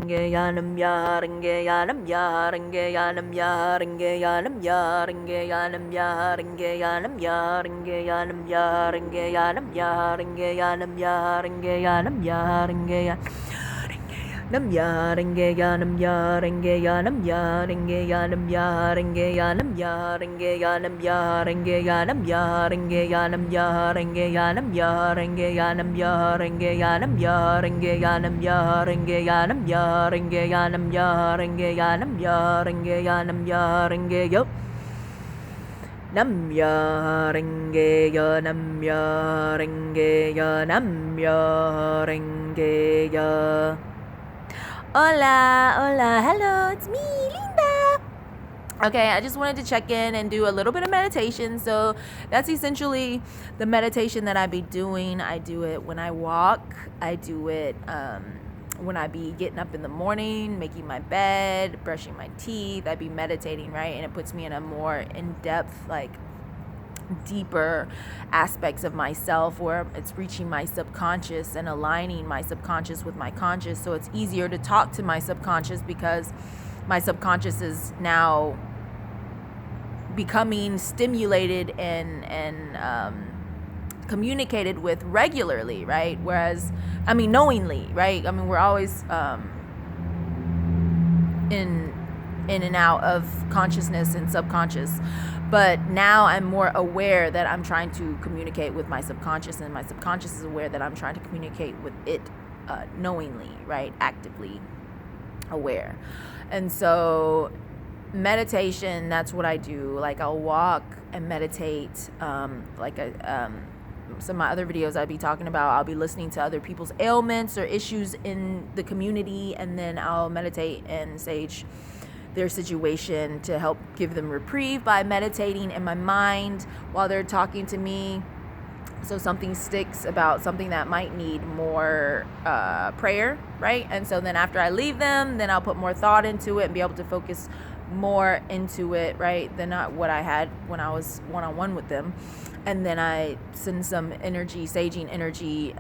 yanam yaringe yanam yaringe yanam yaringe yanam yaringe yanam yaringe yanam yaringe yanam yaringe yanam yaringe yanam yaringe yanam yaringe Nam yaringe yanam yaringe yanam yaringe yanam yaringe yanam yaringe yanam yaringe yanam yaringe yanam yaringe yanam yaringe yanam yaringe yanam yaringe yanam yaringe yanam yaringe yanam yaringe yanam yaringe yanam yaringe yo Nam yaringe ya nam yaringe ya nam yaringe ya Hola, hola, hello, it's me, Linda. Okay, I just wanted to check in and do a little bit of meditation. So that's essentially the meditation that I be doing. I do it when I walk. I do it when I be getting up in the morning, making my bed, brushing my teeth. I be meditating, right? And it puts me in a more in-depth, like deeper aspects of myself where it's reaching my subconscious and aligning my subconscious with my conscious. So it's easier to talk to my subconscious because my subconscious is now becoming stimulated and communicated with regularly, right? Whereas, knowingly, right? We're always in and out of consciousness and subconscious. But now I'm more aware that I'm trying to communicate with my subconscious, and my subconscious is aware that I'm trying to communicate with it knowingly, right? Actively aware. And so meditation, that's what I do. Like I'll walk and meditate. Some of my other videos I'd be talking about, I'll be listening to other people's ailments or issues in the community, and then I'll meditate and sage their situation to help give them reprieve by meditating in my mind while they're talking to me. So something sticks about something that might need more prayer, right? And so then after I leave them, then I'll put more thought into it and be able to focus more into it, right, than not what I had when I was one-on-one with them. And then I send some energy, saging energy,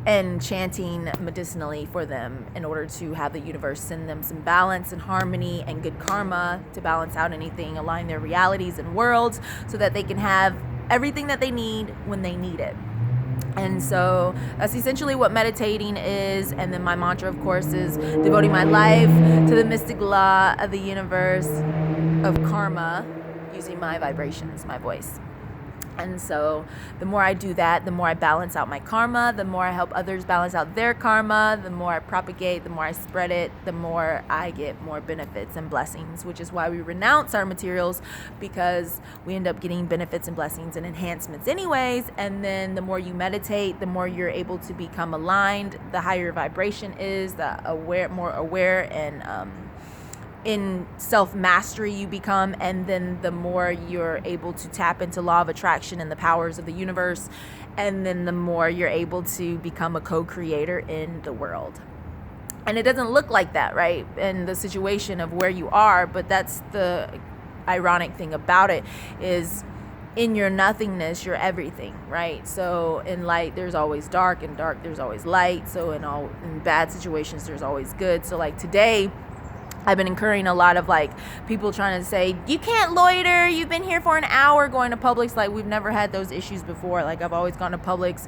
and chanting medicinally for them in order to have the universe send them some balance and harmony and good karma to balance out anything, align their realities and worlds so that they can have everything that they need when they need it. And so that's essentially what meditating is. And then my mantra, of course, is devoting my life to the mystic law of the universe of karma using my vibrations, my voice. And so the more I do that, the more I balance out my karma, the more I help others balance out their karma, the more I propagate, the more I spread it, the more I get more benefits and blessings, which is why we renounce our materials, because we end up getting benefits and blessings and enhancements anyways. And then the more you meditate, the more you're able to become aligned, the higher your vibration is, more aware and in self-mastery you become, and then the more you're able to tap into law of attraction and the powers of the universe, and then the more you're able to become a co-creator in the world. And it doesn't look like that, right, in the situation of where you are, but that's the ironic thing about it, is in your nothingness you're everything, right? So in light there's always dark, and dark there's always light. So in bad situations there's always good. So like today I've been incurring a lot of like people trying to say, you can't loiter, you've been here for an hour going to Publix. Like we've never had those issues before. Like I've always gone to Publix,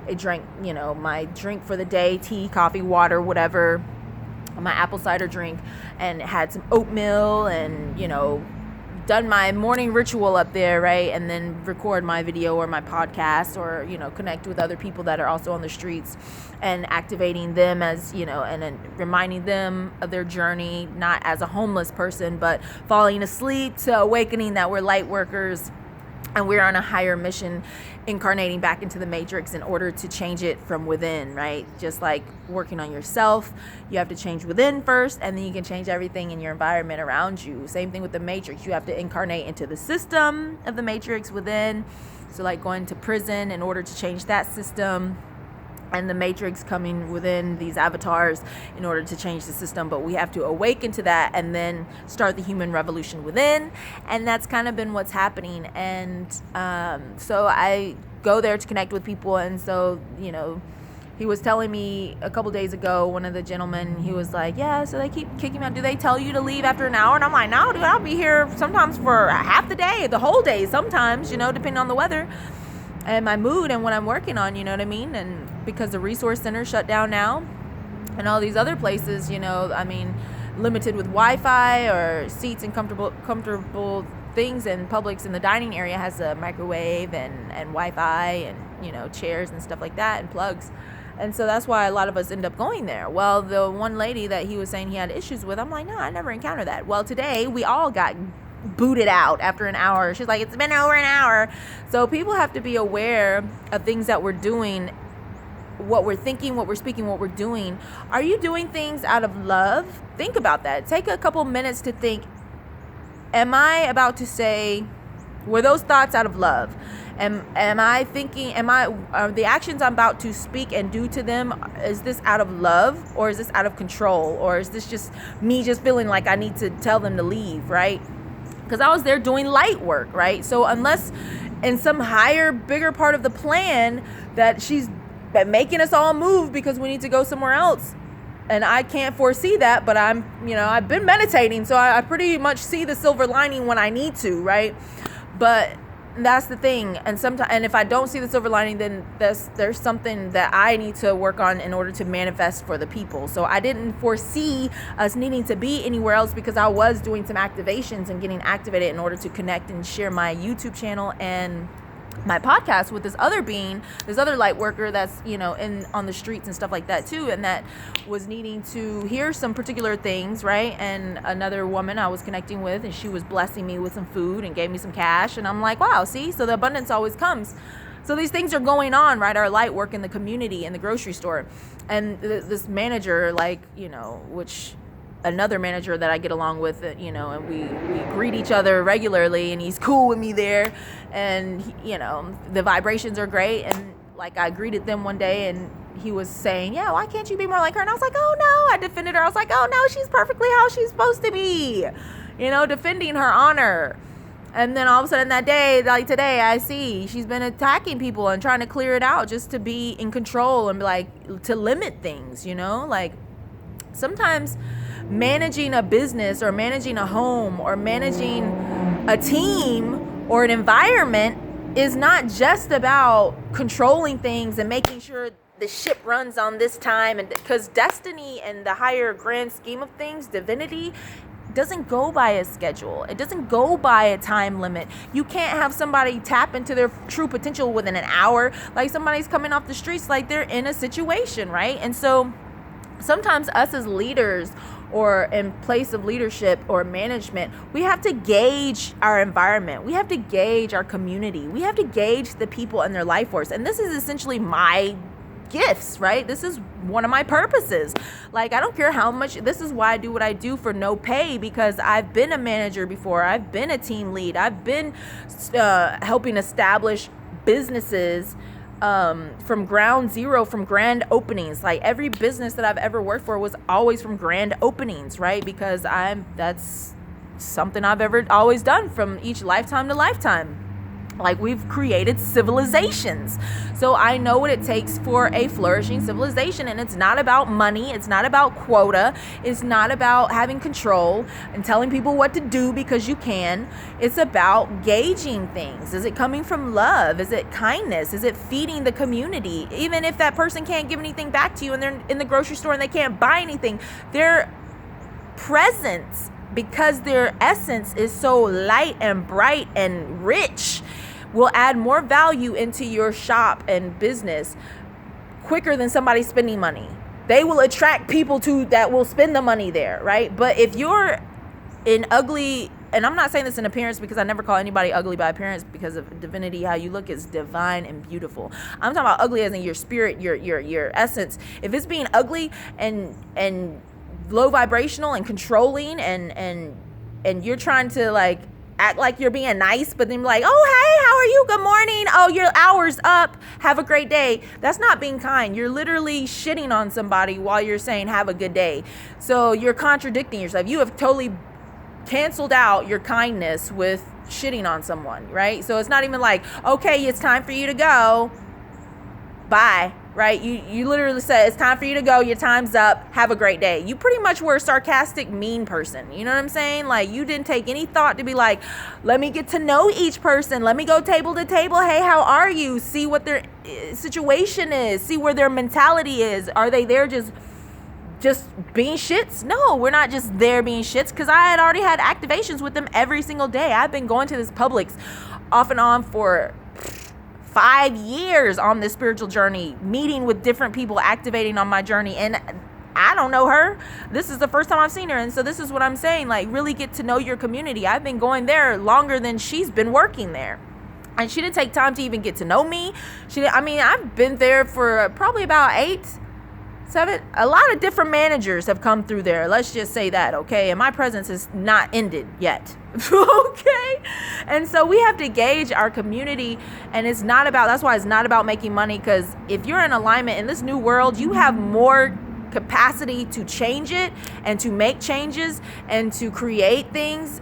I drank, my drink for the day, tea, coffee, water, whatever, my apple cider drink, and had some oatmeal and, done my morning ritual up there, right? And then record my video or my podcast, or, connect with other people that are also on the streets and activating them as, and then reminding them of their journey, not as a homeless person, but falling asleep to awakening that we're light workers and we're on a higher mission, incarnating back into the matrix in order to change it from within, right? Just like working on yourself, you have to change within first, and then you can change everything in your environment around you. Same thing with the matrix. You have to incarnate into the system of the matrix within. So like going to prison in order to change that system, and the matrix coming within these avatars in order to change the system. But we have to awaken to that and then start the human revolution within. And that's kind of been what's happening. And so I go there to connect with people. And so, he was telling me a couple days ago, one of the gentlemen, he was like, yeah, so they keep kicking me out. Do they tell you to leave after an hour? And I'm like, no, dude, I'll be here sometimes for half the day, the whole day sometimes, depending on the weather and my mood and what I'm working on, you know what I mean? And because the resource center shut down now and all these other places, limited with Wi-Fi or seats and comfortable things, and Publix in the dining area has a microwave and Wi-Fi and, chairs and stuff like that and plugs. And so that's why a lot of us end up going there. Well, the one lady that he was saying he had issues with, I'm like, no, I never encountered that. Well, today we all got booted out after an hour. She's like, it's been over an hour. So people have to be aware of things that we're doing, what we're thinking, what we're speaking, what we're doing. Are you doing things out of love? Think about that. Take a couple minutes to think, am I about to say, were those thoughts out of love? Am I thinking, are the actions I'm about to speak and do to them, is this out of love, or is this out of control? Or is this just me just feeling like I need to tell them to leave, right? Because I was there doing light work, right? So unless in some higher, bigger part of the plan that she's making us all move because we need to go somewhere else, and I can't foresee that, but I've been meditating, so I pretty much see the silver lining when I need to, right? But that's the thing. And if I don't see the silver lining, then there's something that I need to work on in order to manifest for the people. So I didn't foresee us needing to be anywhere else because I was doing some activations and getting activated in order to connect and share my YouTube channel and my podcast with this other light worker that's on the streets and stuff like that too, and that was needing to hear some particular things, right? And another woman I was connecting with, and she was blessing me with some food and gave me some cash, and I'm like, wow, see, so the abundance always comes. So these things are going on, right? Our light work in the community, in the grocery store, and this manager, which another manager that I get along with, and we greet each other regularly, and he's cool with me there, and the vibrations are great. And like, I greeted them one day, and he was saying, yeah, why can't you be more like her? And I was like, oh no, I defended her. I was like, oh no, she's perfectly how she's supposed to be, defending her honor. And then all of a sudden that day, like today, I see she's been attacking people and trying to clear it out just to be in control and to limit things, like sometimes managing a business or managing a home or managing a team or an environment is not just about controlling things and making sure the ship runs on this time, and because destiny and the higher grand scheme of things, divinity, doesn't go by a schedule. It doesn't go by a time limit. You can't have somebody tap into their true potential within an hour. Like somebody's coming off the streets, like they're in a situation, right? And so sometimes us as leaders or in place of leadership or management, we have to gauge our environment. We have to gauge our community. We have to gauge the people and their life force. And this is essentially my gifts, right? This is one of my purposes. Like, I don't care how much, this is why I do what I do for no pay, because I've been a manager before. I've been a team lead. I've been helping establish businesses from ground zero, from grand openings. Like every business that I've ever worked for was always from grand openings, right? Because that's something I've ever always done from each lifetime to lifetime. Like, we've created civilizations. So I know what it takes for a flourishing civilization. And it's not about money. It's not about quota. It's not about having control and telling people what to do because you can. It's about gauging things. Is it coming from love? Is it kindness? Is it feeding the community? Even if that person can't give anything back to you and they're in the grocery store and they can't buy anything, their presence, because their essence is so light and bright and rich, will add more value into your shop and business quicker than somebody spending money. They will attract people that will spend the money there, right? But if you're in ugly, and I'm not saying this in appearance because I never call anybody ugly by appearance, because of divinity, how you look is divine and beautiful. I'm talking about ugly as in your spirit, your essence. If it's being ugly and low vibrational and controlling and you're trying to act like you're being nice, but then like, oh, hey, how are you? Good morning. Oh, your hour's up. Have a great day. That's not being kind. You're literally shitting on somebody while you're saying have a good day. So you're contradicting yourself. You have totally canceled out your kindness with shitting on someone, right? So it's not even like, okay, it's time for you to go. Bye. right? You literally said, it's time for you to go. Your time's up. Have a great day. You pretty much were a sarcastic, mean person. You know what I'm saying? Like, you didn't take any thought to be like, let me get to know each person. Let me go table to table. Hey, how are you? See what their situation is. See where their mentality is. Are they there just being shits? No, we're not just there being shits, because I had already had activations with them every single day. I've been going to this Publix off and on for 5 years on this spiritual journey, meeting with different people, activating on my journey. And I don't know her. This is the first time I've seen her. And so this is what I'm saying, like, really get to know your community. I've been going there longer than she's been working there. And she didn't take time to even get to know me. I've been there for probably about 8, 7. A lot of different managers have come through there. Let's just say that, okay? And my presence is not ended yet. Okay? And so we have to gauge our community, and that's why it's not about making money, because if you're in alignment in this new world, you have more capacity to change it and to make changes and to create things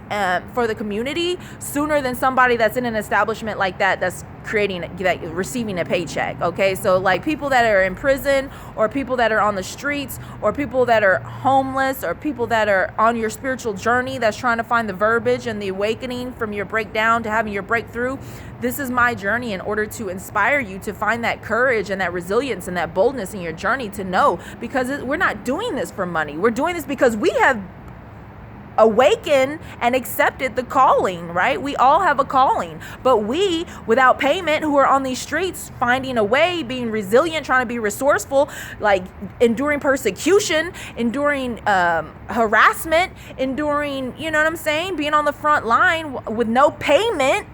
for the community sooner than somebody that's in an establishment like that's receiving a paycheck. Okay, so like people that are in prison, or people that are on the streets, or people that are homeless, or people that are on your spiritual journey that's trying to find the verbiage and the awakening from your breakdown to having your breakthrough. This is my journey in order to inspire you to find that courage and that resilience and that boldness in your journey, to know, because we're not doing this for money. We're doing this because we have awakened and accepted the calling, right? We all have a calling, but we, without payment, who are on these streets, finding a way, being resilient, trying to be resourceful, like enduring persecution, enduring harassment, enduring, you know what I'm saying? Being on the front line with no payment,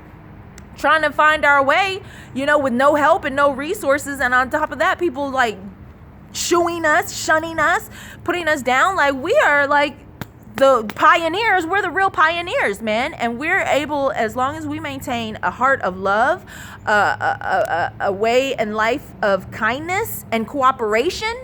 trying to find our way, with no help and no resources. And on top of that, people like shunning us, putting us down. Like, we are like the pioneers. We're the real pioneers, man. And we're able, as long as we maintain a heart of love, a way and life of kindness and cooperation,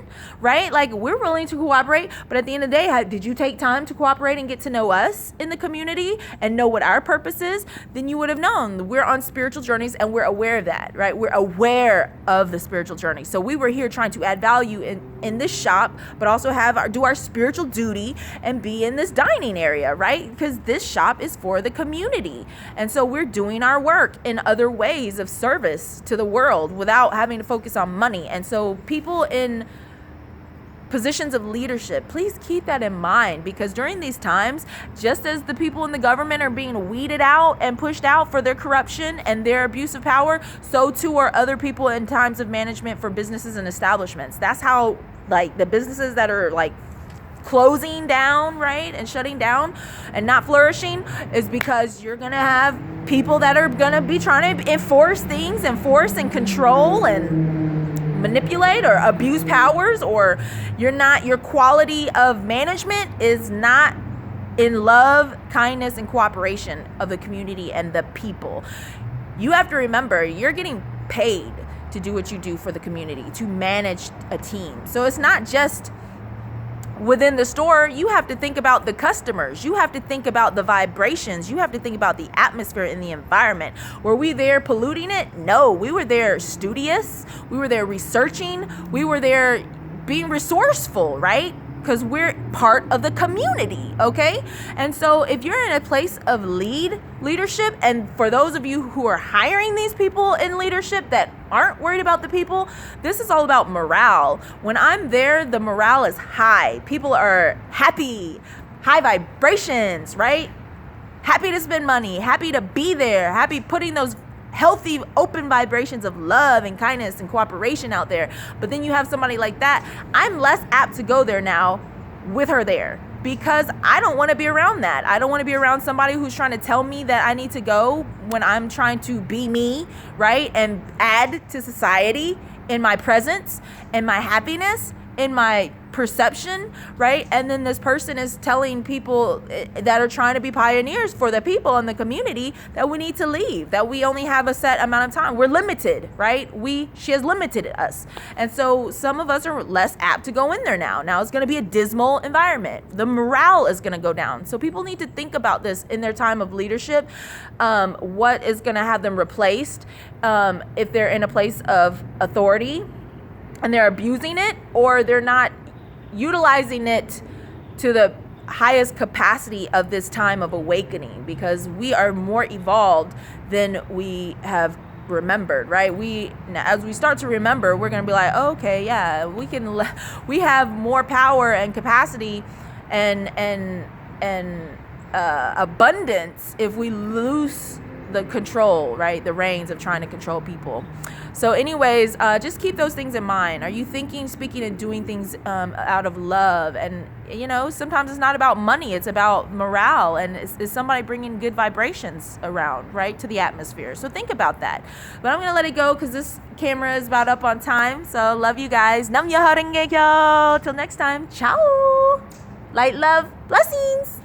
right? Like, we're willing to cooperate, but at the end of the day, did you take time to cooperate and get to know us in the community and know what our purpose is? Then you would have known we're on spiritual journeys, and we're aware of that, right? We're aware of the spiritual journey. So we were here trying to add value in this shop, but also do our spiritual duty and be in this dining area, right? Because this shop is for the community. And so we're doing our work in other ways of service to the world without having to focus on money. And so people in positions of leadership, please keep that in mind, because during these times, just as the people in the government are being weeded out and pushed out for their corruption and their abuse of power, so too are other people in times of management for businesses and establishments. That's how, like, the businesses that are like closing down, right, and shutting down and not flourishing, is because you're gonna have people that are gonna be trying to enforce and control and manipulate or abuse powers, or your quality of management is not in love, kindness, and cooperation of the community and the people. You have to remember, you're getting paid to do what you do for the community, to manage a team. So it's not just within the store. You have to think about the customers. You have to think about the vibrations. You have to think about the atmosphere in the environment. Were we there polluting it? No, we were there studious. We were there researching. We were there being resourceful, right? Because we're part of the community, okay? And so if you're in a place of leadership, and for those of you who are hiring these people in leadership that aren't worried about the people, this is all about morale. When I'm there, the morale is high. People are happy, high vibrations, right? Happy to spend money, happy to be there, happy putting those healthy, open vibrations of love and kindness and cooperation out there. But then you have somebody like that, I'm less apt to go there now with her there, because I don't want to be around that. I don't want to be around somebody who's trying to tell me that I need to go when I'm trying to be me, right? And add to society in my presence, in my happiness, in my perception, right? And then this person is telling people that are trying to be pioneers for the people in the community that we need to leave, that we only have a set amount of time. We're limited, right? She has limited us. And so some of us are less apt to go in there now. Now it's going to be a dismal environment. The morale is going to go down. So people need to think about this in their time of leadership. What is going to have them replaced if they're in a place of authority, and they're abusing it, or they're not utilizing it to the highest capacity of this time of awakening, because we are more evolved than we have remembered, right? As we start to remember, we're going to be like, oh, okay, yeah, we have more power and capacity and abundance if we lose the control, right? The reins of trying to control people. So anyways, just keep those things in mind. Are you thinking, speaking, and doing things out of love? And, you know, sometimes it's not about money. It's about morale. And is somebody bringing good vibrations around, right, to the atmosphere? So think about that. But I'm going to let it go because this camera is about up on time. So love you guys. Nam myoho renge kyo. Till next time. Ciao. Light, love, blessings.